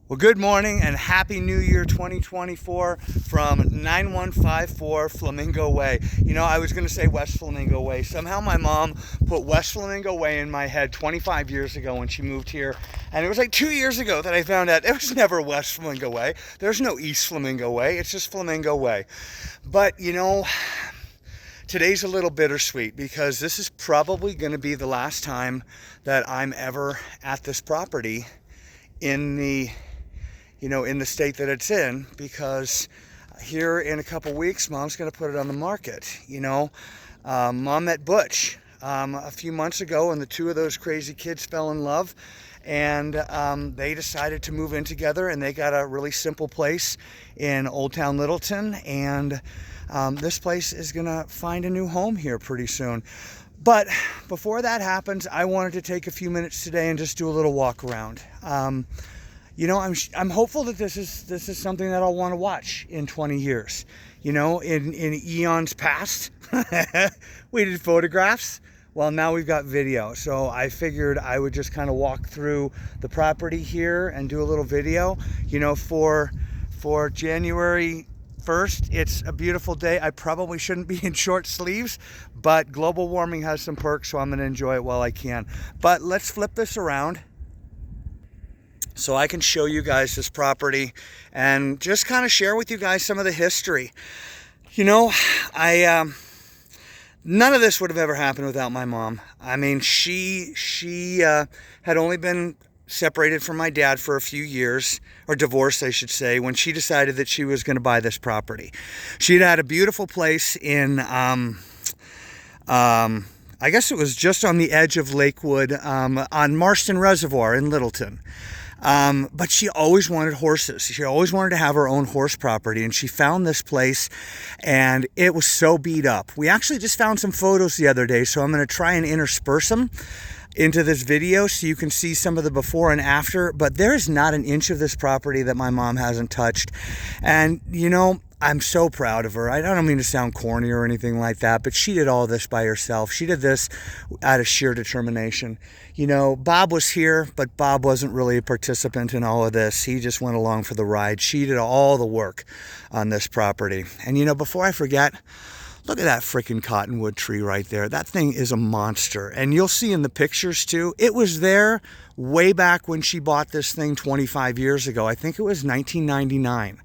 Well, good morning and Happy New Year 2024 from 9154 Flamingo Way. You know, I was going to say West Flamingo Way. Somehow my mom put West Flamingo Way in my head 25 years ago when she moved here. And it was like 2 years ago that I found out it was never West Flamingo Way. There's no East Flamingo Way. It's just Flamingo Way. But, you know, today's a little bittersweet because this is probably going to be the last time that I'm ever at this property in the state that it's in, because here in a couple weeks, Mom's going to put it on the market. Mom met Butch a few months ago, and the two of those crazy kids fell in love, and they decided to move in together, and they got a really simple place in Old Town Littleton, and this place is going to find a new home here pretty soon. But before that happens, I wanted to take a few minutes today and just do a little walk around. I'm hopeful that this is something that I'll want to watch in 20 years. In eons past, we did photographs. Well, now we've got video. So I figured I would just kind of walk through the property here and do a little video. For January 1st, it's a beautiful day. I probably shouldn't be in short sleeves, but global warming has some perks, so I'm going to enjoy it while I can. But let's flip this around so I can show you guys this property and just kind of share with you guys some of the history. None of this would have ever happened without my mom. I mean, she had only been separated from my dad for a few years, or divorced, I should say, when she decided that she was going to buy this property. She'd had a beautiful place in, I guess it was just on the edge of Lakewood, on Marston Reservoir in Littleton. But she always wanted horses. She always wanted to have her own horse property, and she found this place, and it was so beat up. We actually just found some photos the other day, so I'm going to try and intersperse them into this video so you can see some of the before and after. But there is not an inch of this property that my mom hasn't touched. And I'm so proud of her. I don't mean to sound corny or anything like that, but she did all this by herself. She did this out of sheer determination. Bob was here, but Bob wasn't really a participant in all of this. He just went along for the ride. She did all the work on this property. And before I forget, look at that freaking cottonwood tree right there. That thing is a monster. And you'll see in the pictures too, it was there way back when she bought this thing 25 years ago. I think it was 1999.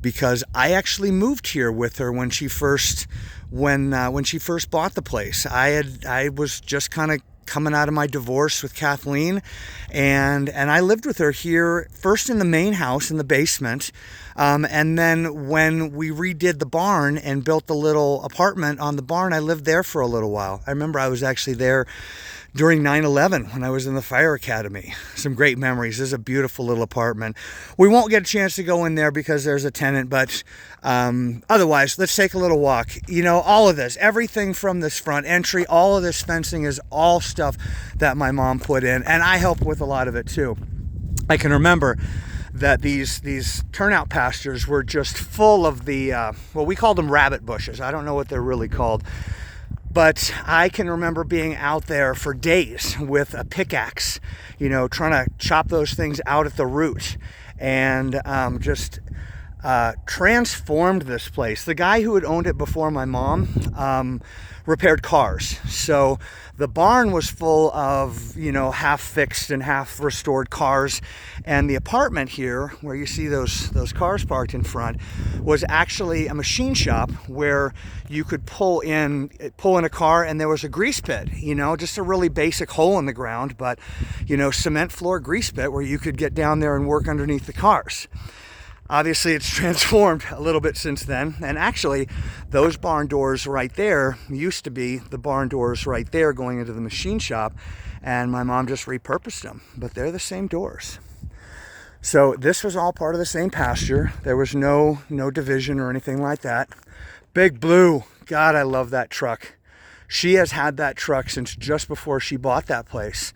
Because I actually moved here with her when she first bought the place. I was just kind of coming out of my divorce with Kathleen, and I lived with her here first in the main house in the basement, and then when we redid the barn and built the little apartment on the barn, I lived there for a little while. I remember I was actually there during 9/11 when I was in the fire academy. Some great memories. This is a beautiful little apartment. We won't get a chance to go in there because there's a tenant, but otherwise, let's take a little walk. All of this, everything from this front entry, all of this fencing is all stuff that my mom put in, and I helped with a lot of it too. I can remember that these turnout pastures were just full of the, well, we called them rabbit bushes. I don't know what they're really called. But I can remember being out there for days with a pickaxe, trying to chop those things out at the root, and just transformed this place. The guy who had owned it before my mom repaired cars. So the barn was full of, half fixed and half restored cars. And the apartment here, where you see those cars parked in front, was actually a machine shop where you could pull in a car, and there was a grease pit, just a really basic hole in the ground, but, cement floor grease pit where you could get down there and work underneath the cars. Obviously, it's transformed a little bit since then. And actually, those barn doors right there used to be the barn doors right there going into the machine shop. And my mom just repurposed them. But they're the same doors. So this was all part of the same pasture. There was no division or anything like that. Big Blue. God, I love that truck. She has had that truck since just before she bought that place.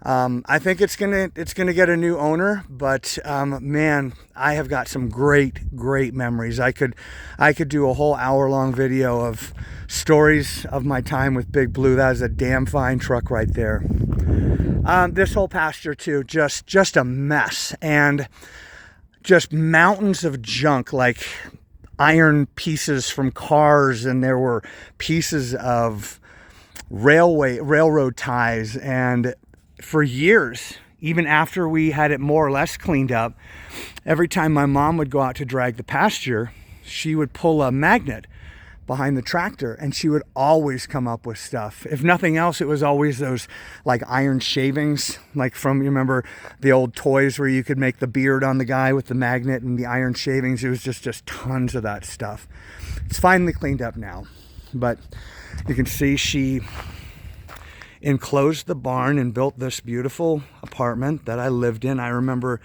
I think it's gonna get a new owner, but man, I have got some great memories. I could do a whole hour-long video of stories of my time with Big Blue. That is a damn fine truck right there. This whole pasture too, just a mess, and just mountains of junk, like iron pieces from cars, and there were pieces of railroad ties. And for years, even after we had it more or less cleaned up, every time my mom would go out to drag the pasture, she would pull a magnet behind the tractor, and she would always come up with stuff. If nothing else, it was always those like iron shavings, like from, you remember the old toys where you could make the beard on the guy with the magnet and the iron shavings. It was just tons of that stuff. It's finally cleaned up now, but you can see she enclosed the barn and built this beautiful apartment that I lived in. I remember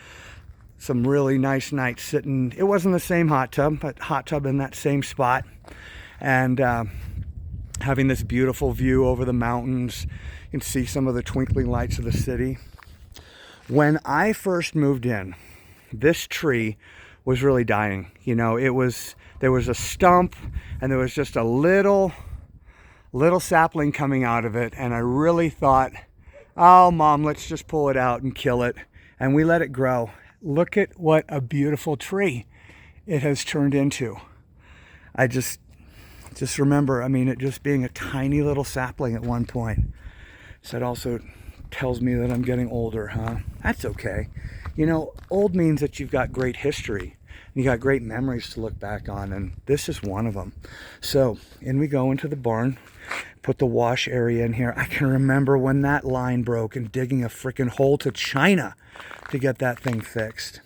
some really nice nights sitting, it wasn't the same hot tub, but hot tub in that same spot, and having this beautiful view over the mountains. You can see some of the twinkling lights of the city. When I first moved in, this tree was really dying. You know, there was a stump, and there was just a little sapling coming out of it, and I really thought, oh Mom, let's just pull it out and kill it. And we let it grow. Look at what a beautiful tree it has turned into. I just remember, I mean, it just being a tiny little sapling at one point. So it also tells me that I'm getting older, huh? That's okay. You know, old means that you've got great history. You got great memories to look back on, and this is one of them. So in we go into the barn, put the wash area in here. I can remember when that line broke and digging a freaking hole to China to get that thing fixed.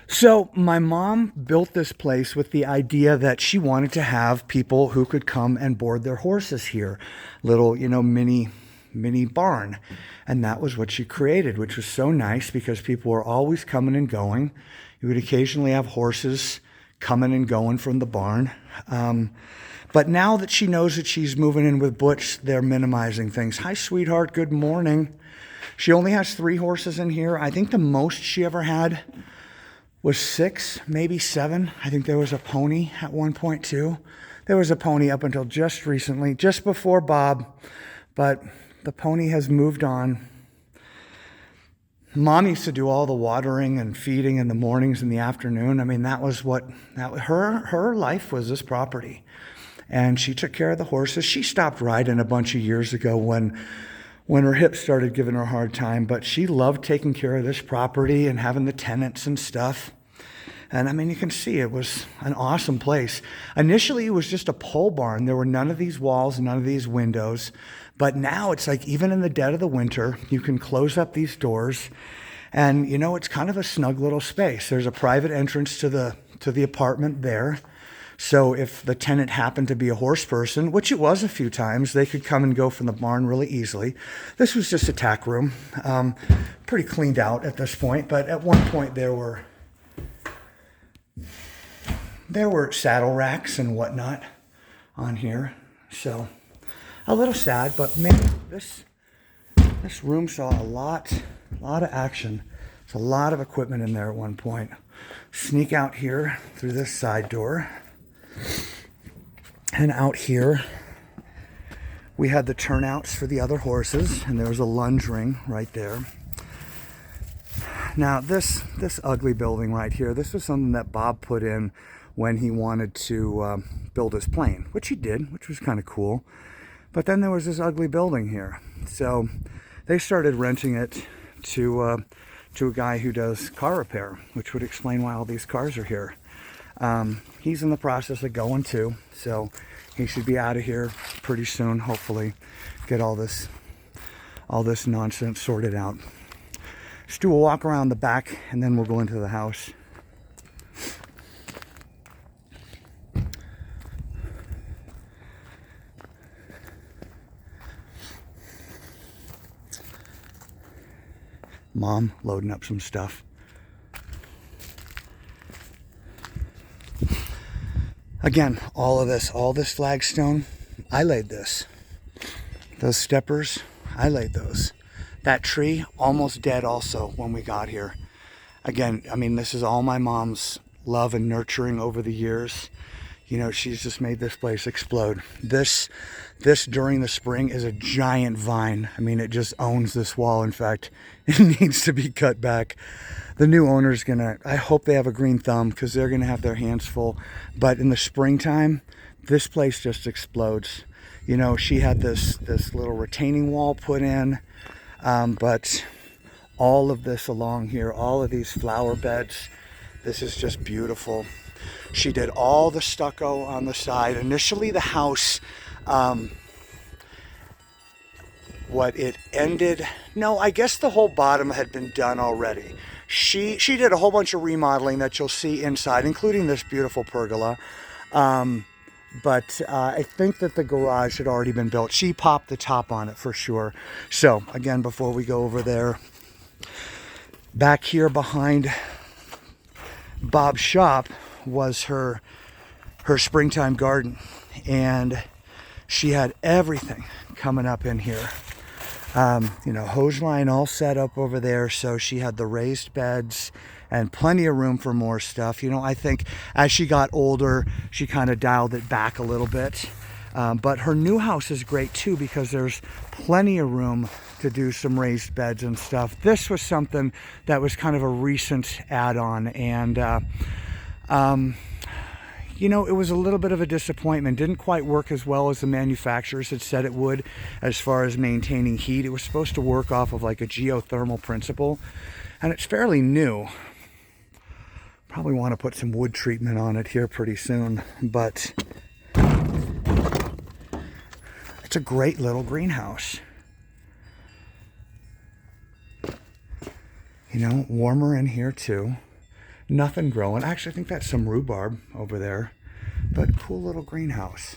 So my mom built this place with the idea that she wanted to have people who could come and board their horses here. Little, you know, mini barn. And that was what she created, which was so nice because people were always coming and going. You would occasionally have horses coming and going from the barn. But now that she knows that she's moving in with Butch, they're minimizing things. Hi, sweetheart. Good morning. She only has 3 horses in here. I think the most she ever had was 6, maybe 7. I think there was a pony at one point too. There was a pony up until just recently, just before Bob, but the pony has moved on. Mom used to do all the watering and feeding in the mornings and the afternoon. I mean, her life was this property. And she took care of the horses. She stopped riding a bunch of years ago when her hips started giving her a hard time, but she loved taking care of this property and having the tenants and stuff. And I mean, you can see it was an awesome place. Initially, it was just a pole barn. There were none of these walls, none of these windows. But now it's like, even in the dead of the winter, you can close up these doors, and you know, it's kind of a snug little space. There's a private entrance to the apartment there. So if the tenant happened to be a horse person, which it was a few times, they could come and go from the barn really easily. This was just a tack room, pretty cleaned out at this point. But at one point there were saddle racks and whatnot on here. So a little sad, but man, this room saw a lot of action. There's a lot of equipment in there at one point. Sneak out here through this side door. And out here, we had the turnouts for the other horses, and there was a lunge ring right there. Now, this ugly building right here, this was something that Bob put in when he wanted to build his plane, which he did, which was kind of cool. But then there was this ugly building here. So they started renting it to a guy who does car repair, which would explain why all these cars are here. He's in the process of going too, so he should be out of here pretty soon, hopefully. Get all this nonsense sorted out. Let's do a walk around the back, and then we'll go into the house. Mom loading up some stuff. Again, all this flagstone, I laid this. Those steppers, I laid those. That tree, almost dead also when we got here. Again, I mean, this is all my mom's love and nurturing over the years. You know, she's just made this place explode. This during the spring is a giant vine. I mean, it just owns this wall. In fact, it needs to be cut back. The new owner's gonna, I hope they have a green thumb, because they're gonna have their hands full. But in the springtime, this place just explodes. You know, she had this little retaining wall put in, but all of this along here, all of these flower beds, this is just beautiful. She did all the stucco on the side. Initially, the house, no, I guess the whole bottom had been done already. She did a whole bunch of remodeling that you'll see inside, including this beautiful pergola. But I think that the garage had already been built. She popped the top on it for sure. So again, before we go over there, back here behind Bob's shop was her springtime garden, and she had everything coming up in here. You know, hose line all set up over there, so she had the raised beds and plenty of room for more stuff. You know, I think as she got older, she kind of dialed it back a little bit. But her new house is great too, because there's plenty of room to do some raised beds and stuff. This was something that was kind of a recent add-on, and you know, it was a little bit of a disappointment. Didn't quite work as well as the manufacturers had said it would as far as maintaining heat. It was supposed to work off of like a geothermal principle, and it's fairly new. Probably want to put some wood treatment on it here pretty soon, but it's a great little greenhouse. You know, warmer in here too. Nothing growing. Actually, I think that's some rhubarb over there, but cool little greenhouse.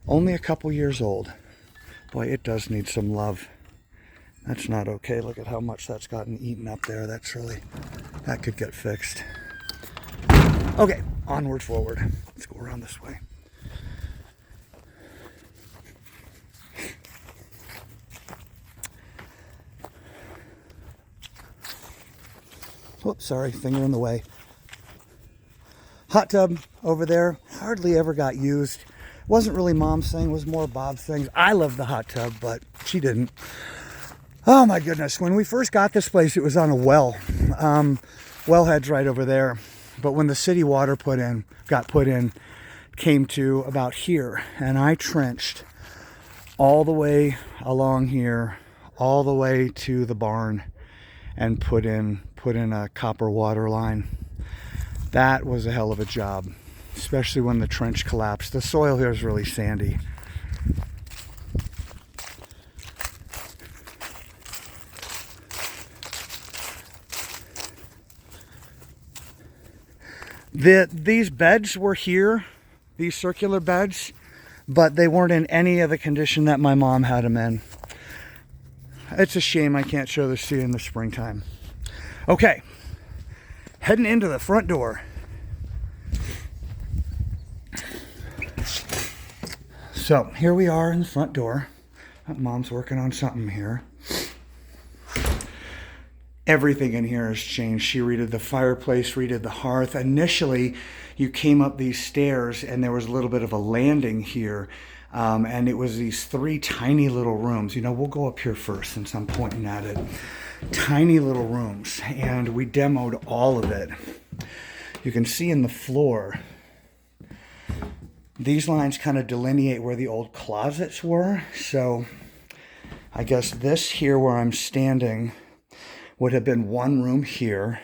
Only a couple years old. Boy, it does need some love. That's not okay. Look at how much that's gotten eaten up there. That could get fixed. Okay, onward, forward. Let's go around this way. Whoops, sorry, finger in the way. Hot tub over there, hardly ever got used. Wasn't really Mom's thing, was more Bob's thing. I love the hot tub, but she didn't. Oh my goodness, when we first got this place, it was on a well. Wellhead's right over there. But when the city water got put in, came to about here, and I trenched all the way along here, all the way to the barn, and put in a copper water line. That was a hell of a job, especially when the trench collapsed. The soil here is really sandy. These beds were here, these circular beds, but they weren't in any of the condition that my mom had them in. It's a shame I can't show this to you in the springtime. Okay, heading into the front door. So here we are in the front door. Mom's working on something here. Everything in here has changed. She redid the fireplace, redid the hearth. Initially, you came up these stairs and there was a little bit of a landing here. And it was these three tiny little rooms. You know, we'll go up here first since I'm pointing at it. Tiny little rooms. And we demoed all of it. You can see in the floor, these lines kind of delineate where the old closets were. So I guess this here where I'm standing would have been one room here,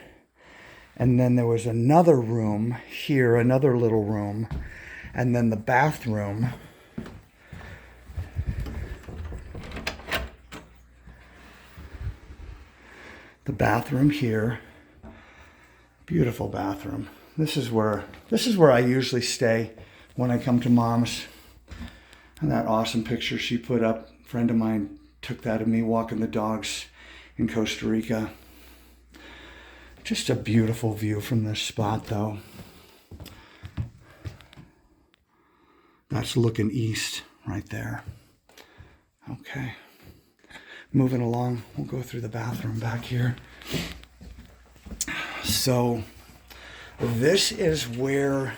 and then there was another room here, another little room, and then the bathroom. The bathroom here. Beautiful bathroom. This is where I usually stay when I come to Mom's. And that awesome picture she put up, a friend of mine took that of me walking the dogs in Costa Rica. Just a beautiful view from this spot though. That's looking east right there. Okay. Moving along, we'll go through the bathroom back here. So this is where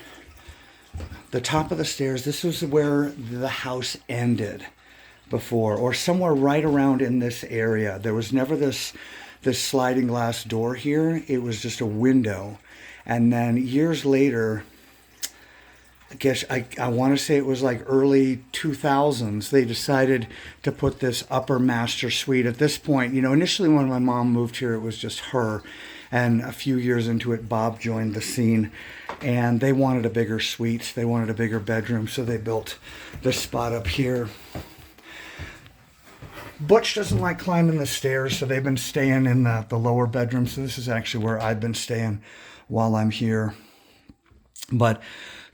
the top of the stairs, this was where the house ended before, or somewhere right around in this area. There was never this sliding glass door here. It was just a window. And then years later, I guess I want to say it was like early 2000s, they decided to put this upper master suite. At this point, initially when my mom moved here, it was just her. And a few years into it, Bob joined the scene. And they wanted a bigger suite. They wanted a bigger bedroom, so they built this spot up here. Butch doesn't like climbing the stairs, so they've been staying in the lower bedroom. So this is actually where I've been staying while I'm here. But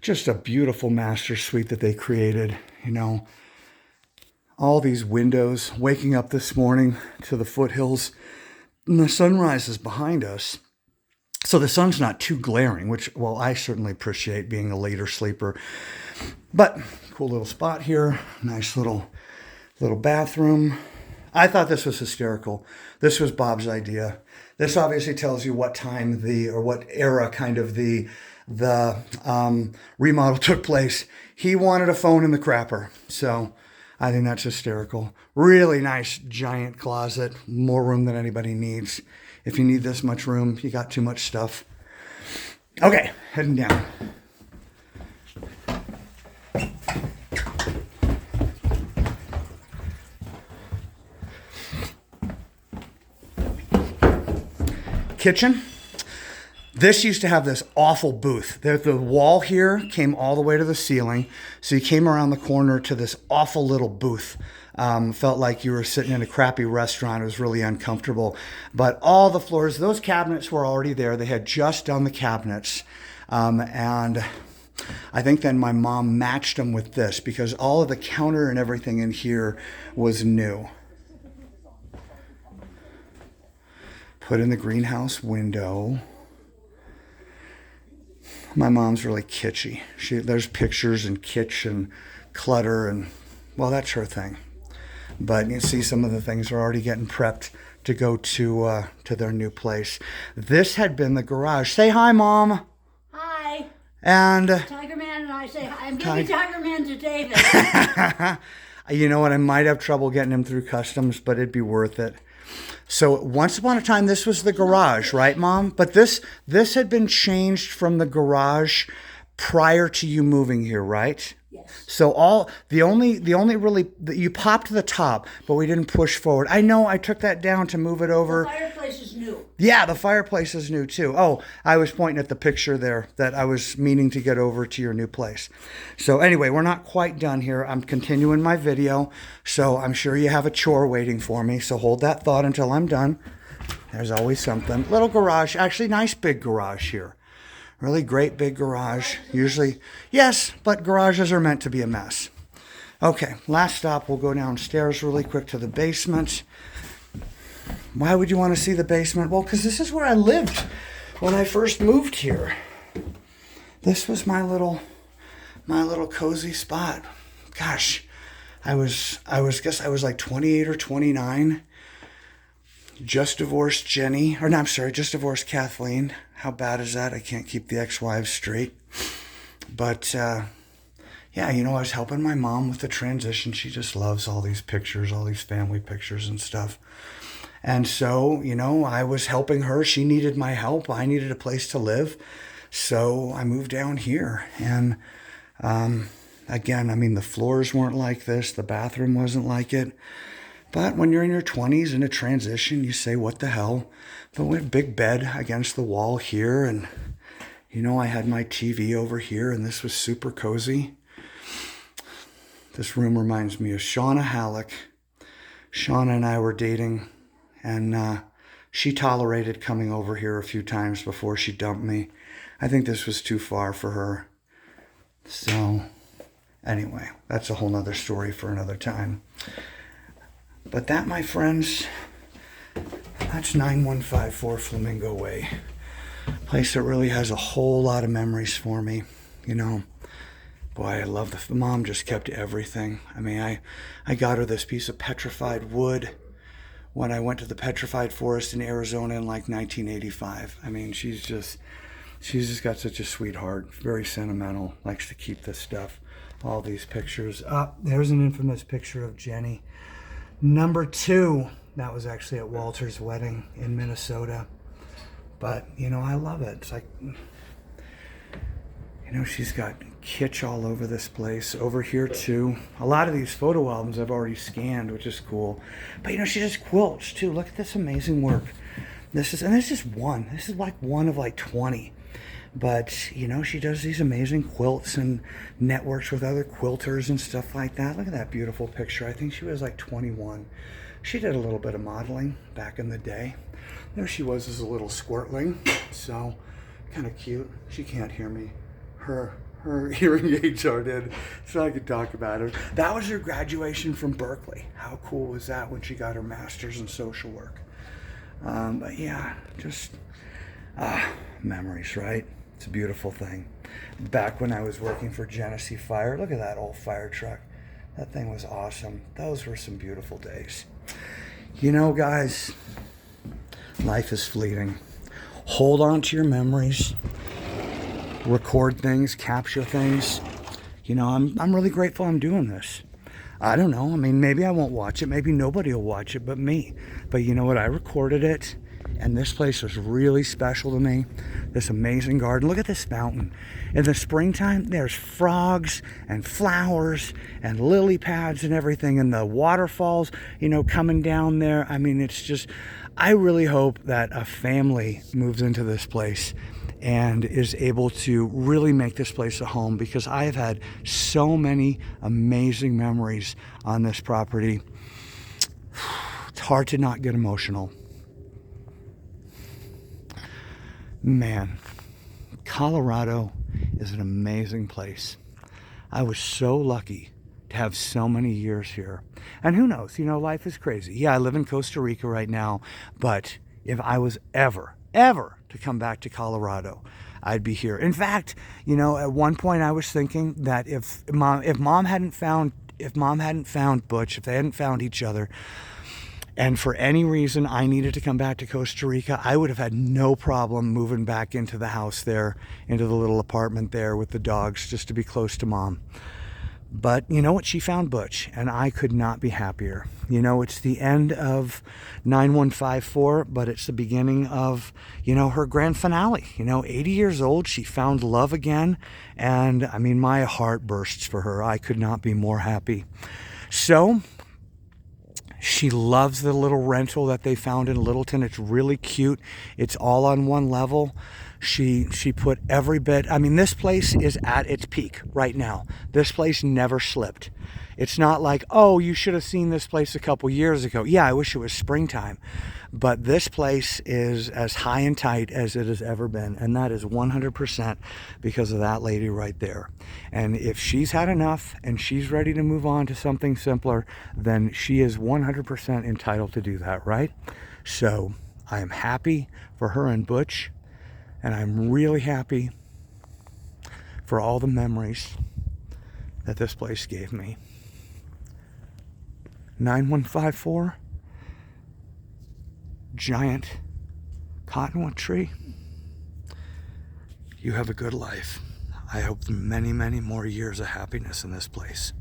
just a beautiful master suite that they created, all these windows. Waking up this morning to the foothills, and the sunrise is behind us. So the sun's not too glaring, which, well, I certainly appreciate being a later sleeper. But cool little spot here, nice little bathroom. I thought this was hysterical. This was Bob's idea. This obviously tells you what time or what era kind of the remodel took place. He wanted a phone in the crapper. So I think that's hysterical. Really nice giant closet. More room than anybody needs. If you need this much room, you got too much stuff. Okay, heading down. Kitchen. This used to have this awful booth. The wall here came all the way to the ceiling. So you came around the corner to this awful little booth. Felt like you were sitting in a crappy restaurant. It was really uncomfortable. But all the floors, those cabinets were already there. They had just done the cabinets. And I think then my mom matched them with this because all of the counter and everything in here was new. Put in the greenhouse window. My mom's really kitschy. There's pictures and kitsch and clutter and, well, that's her thing. But you see some of the things are already getting prepped to go to their new place. This had been the garage. Say hi, Mom. Hi. And Tiger Man and I say hi. I'm giving Tiger Man to David. You know what? I might have trouble getting him through customs, but it'd be worth it. So once upon a time, this was the garage, right, Mom? But this had been changed from the garage prior to you moving here, right? Yes. So the only really, you popped the top, but we didn't push forward. I know I took that down to move it over. The fireplace is new. Yeah, the fireplace is new too. Oh, I was pointing at the picture there that I was meaning to get over to your new place. So anyway, we're not quite done here. I'm continuing my video. So I'm sure you have a chore waiting for me. So hold that thought until I'm done. There's always something. Little garage, actually nice big garage here. Really great big garage. Usually, yes, but garages are meant to be a mess. Okay, last stop. We'll go downstairs really quick to the basement. Why would you want to see the basement? Well, because this is where I lived when I first moved here. This was my little cozy spot. Gosh, I guess I was like 28 or 29. Just divorced Jenny, or no, I'm sorry, just divorced Kathleen. How bad is that? I can't keep the ex-wives straight. But, yeah, I was helping my mom with the transition. She just loves all these pictures, all these family pictures and stuff. And so, I was helping her. She needed my help. I needed a place to live. So I moved down here. And, again, the floors weren't like this. The bathroom wasn't like it. But when you're in your 20s in a transition, you say, what the hell? But we had a big bed against the wall here. And, I had my TV over here. And this was super cozy. This room reminds me of Shauna Halleck. Shauna and I were dating. And she tolerated coming over here a few times before she dumped me. I think this was too far for her. So, anyway, that's a whole nother story for another time. But that, my friends, that's 9154 Flamingo Way. Place that really has a whole lot of memories for me. Boy, I love the mom just kept everything. I got her this piece of petrified wood when I went to the petrified forest in Arizona in like 1985. She's just She's just got such a sweetheart, very sentimental, likes to keep this stuff, all these pictures. There's an infamous picture of Jenny. Number 2, that was actually at Walter's wedding in Minnesota. But, I love it. It's like, she's got kitsch all over this place. Over here, too. A lot of these photo albums I've already scanned, which is cool. But, she just quilts, too. Look at this amazing work. This is just one. This is like one of like 20. But, she does these amazing quilts and networks with other quilters and stuff like that. Look at that beautiful picture. I think she was like 21. She did a little bit of modeling back in the day. There she was as a little squirtling. So, kind of cute. She can't hear me. Her hearing aids are in, so I could talk about her. That was her graduation from Berkeley. How cool was that when she got her master's in social work? But yeah, just memories, right? It's a beautiful thing. Back when I was working for Genesee Fire, look at that old fire truck. That thing was awesome. Those were some beautiful days. Guys, life is fleeting. Hold on to your memories. Record things, capture things. I'm really grateful I'm doing this. I don't know. I mean, maybe I won't watch it. Maybe nobody will watch it but me. But you know what? I recorded it, and this place was really special to me. This amazing garden. Look at this fountain. In the springtime, there's frogs and flowers and lily pads and everything, and the waterfalls, coming down there. I mean, it's just, I really hope that a family moves into this place and is able to really make this place a home, because I have had so many amazing memories on this property. It's hard to not get emotional. Man, Colorado is an amazing place. I was so lucky to have so many years here. And who knows, life is crazy. Yeah, I live in Costa Rica right now, but if I was ever to come back to Colorado, I'd be here. In fact, at one point I was thinking that if mom hadn't found Butch, if they hadn't found each other, and for any reason I needed to come back to Costa Rica, I would have had no problem moving back into the house there, into the little apartment there with the dogs, just to be close to mom. But you know what? She found Butch, and I could not be happier. It's the end of 9154, but it's the beginning of, her grand finale. 80 years old, she found love again, and I mean, my heart bursts for her. I could not be more happy. So, she loves the little rental that they found in Littleton. It's really cute. It's all on one level. She put every bit. I mean, this place is at its peak right now. This place never slipped. It's not like, oh, you should have seen this place a couple years ago. Yeah, I wish it was springtime. But this place is as high and tight as it has ever been. And that is 100% because of that lady right there. And if she's had enough and she's ready to move on to something simpler, then she is 100% entitled to do that, right? So I am happy for her and Butch. And I'm really happy for all the memories that this place gave me. 9154, giant cottonwood tree. You have a good life. I hope many, many more years of happiness in this place.